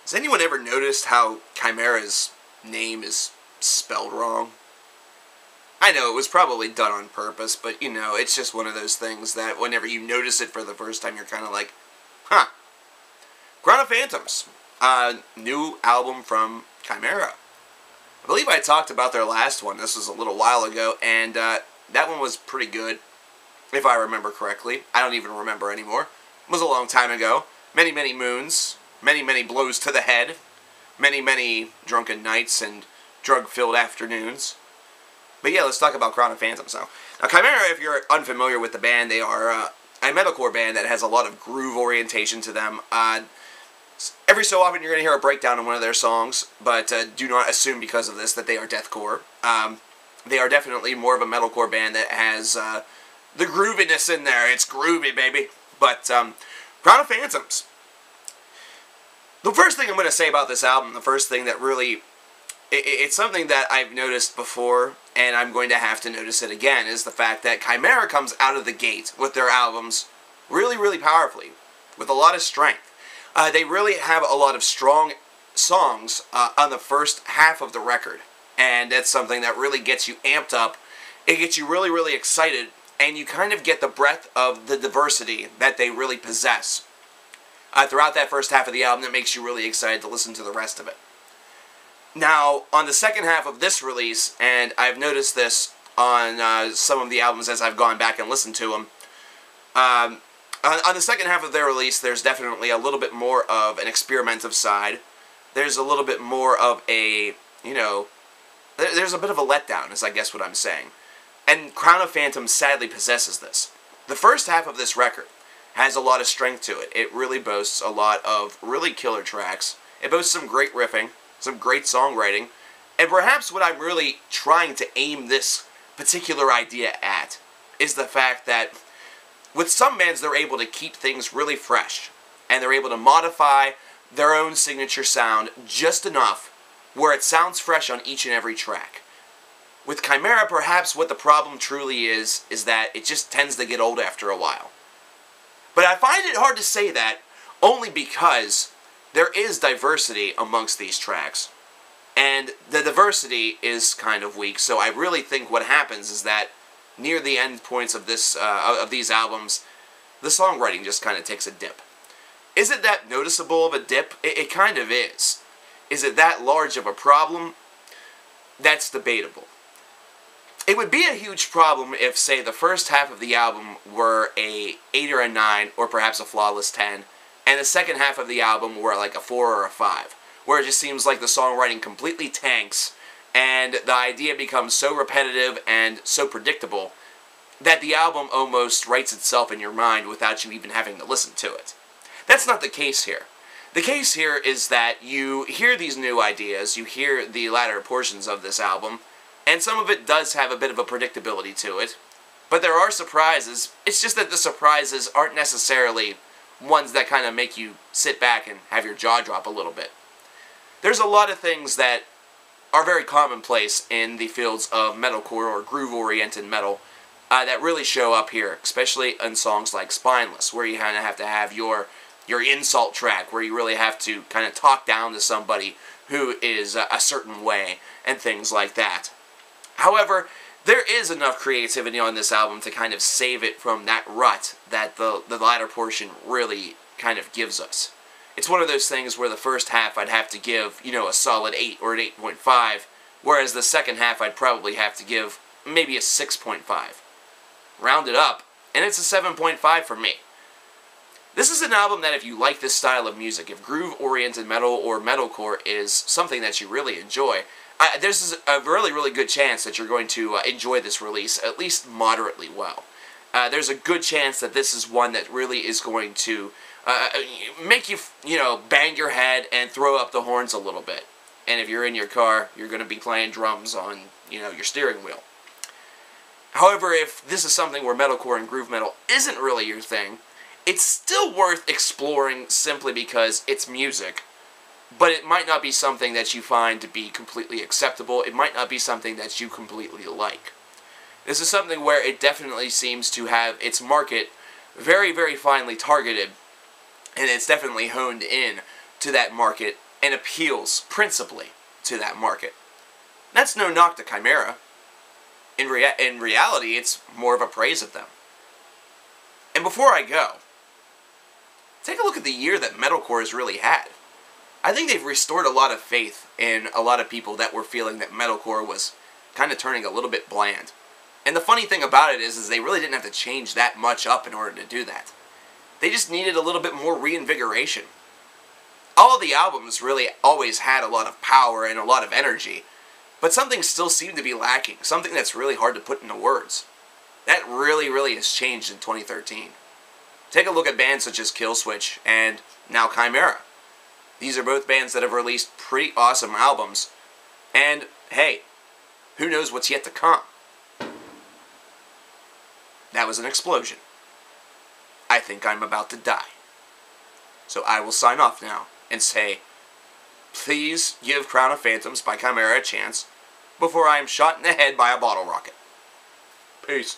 Has anyone ever noticed how Chimaira's name is spelled wrong? I know it was probably done on purpose, but you know, it's just one of those things that whenever you notice it for the first time, you're kind of like, huh. Crown of Phantoms, new album from Chimaira. I believe I talked about their last one. This was a little while ago, and that one was pretty good, if I remember correctly. I don't even remember anymore. It was a long time ago. Many, many moons. Many, many blows to the head. Many, many drunken nights and drug-filled afternoons. But yeah, let's talk about Crown of Phantoms now. Now, Chimaira, if you're unfamiliar with the band, they are a metalcore band that has a lot of groove orientation to them. Every so often you're going to hear a breakdown in one of their songs, but do not assume because of this that they are deathcore. They are definitely more of a metalcore band that has the grooviness in there. It's groovy, baby. But Crown of Phantoms. The first thing I'm going to say about this album, the first thing that really, it's something that I've noticed before, and I'm going to have to notice it again, is the fact that Chimaira comes out of the gate with their albums really, really powerfully, with a lot of strength. They really have a lot of strong songs on the first half of the record, and that's something that really gets you amped up. It gets you really, really excited, and you kind of get the breadth of the diversity that they really possess throughout that first half of the album that makes you really excited to listen to the rest of it. Now, on the second half of this release, and I've noticed this on some of the albums as I've gone back and listened to them, on the second half of their release, there's definitely a little bit more of an experimental side. There's a little bit more of a, you know, there's a bit of a letdown, is I guess what I'm saying. And Crown of Phantoms sadly possesses this. The first half of this record has a lot of strength to it. It really boasts a lot of really killer tracks. It boasts some great riffing, some great songwriting, and perhaps what I'm really trying to aim this particular idea at is the fact that with some bands they're able to keep things really fresh, and they're able to modify their own signature sound just enough where it sounds fresh on each and every track. With Chimaira, perhaps what the problem truly is that it just tends to get old after a while. But I find it hard to say that only because there is diversity amongst these tracks. And the diversity is kind of weak, so I really think what happens is that near the end points of this of these albums, the songwriting just kind of takes a dip. Is it that noticeable of a dip? It kind of is. Is it that large of a problem? That's debatable. It would be a huge problem if, say, the first half of the album were a 8 or a 9, or perhaps a flawless 10, and the second half of the album were like a 4 or a 5, where it just seems like the songwriting completely tanks, and the idea becomes so repetitive and so predictable that the album almost writes itself in your mind without you even having to listen to it. That's not the case here. The case here is that you hear these new ideas, you hear the latter portions of this album, and some of it does have a bit of a predictability to it, but there are surprises. It's just that the surprises aren't necessarily ones that kind of make you sit back and have your jaw drop a little bit. There's a lot of things that are very commonplace in the fields of metalcore or groove-oriented metal that really show up here, especially in songs like Spineless, where you kind of have to have your insult track, where you really have to kind of talk down to somebody who is a certain way, and things like that. However, there is enough creativity on this album to kind of save it from that rut that the latter portion really kind of gives us. It's one of those things where the first half I'd have to give, you know, a solid 8 or an 8.5, whereas the second half I'd probably have to give maybe a 6.5. Round it up, and it's a 7.5 for me. This is an album that if you like this style of music, if groove-oriented metal or metalcore is something that you really enjoy, there's a really, really good chance that you're going to enjoy this release, at least moderately well. There's a good chance that this is one that really is going to make you, you know, bang your head and throw up the horns a little bit. And if you're in your car, you're going to be playing drums on, you know, your steering wheel. However, if this is something where metalcore and groove metal isn't really your thing, it's still worth exploring simply because it's music. But it might not be something that you find to be completely acceptable. It might not be something that you completely like. This is something where it definitely seems to have its market very, very finely targeted, and it's definitely honed in to that market and appeals principally to that market. That's no knock to Chimaira. In reality, it's more of a praise of them. And before I go, take a look at the year that metalcore has really had. I think they've restored a lot of faith in a lot of people that were feeling that metalcore was kind of turning a little bit bland. And the funny thing about it is they really didn't have to change that much up in order to do that. They just needed a little bit more reinvigoration. All of the albums really always had a lot of power and a lot of energy, but something still seemed to be lacking, something that's really hard to put into words. That really has changed in 2013. Take a look at bands such as Killswitch and now Chimaira. These are both bands that have released pretty awesome albums, and hey, who knows what's yet to come. That was an explosion. I think I'm about to die. So I will sign off now and say, please give Crown of Phantoms by Chimaira a chance before I am shot in the head by a bottle rocket. Peace.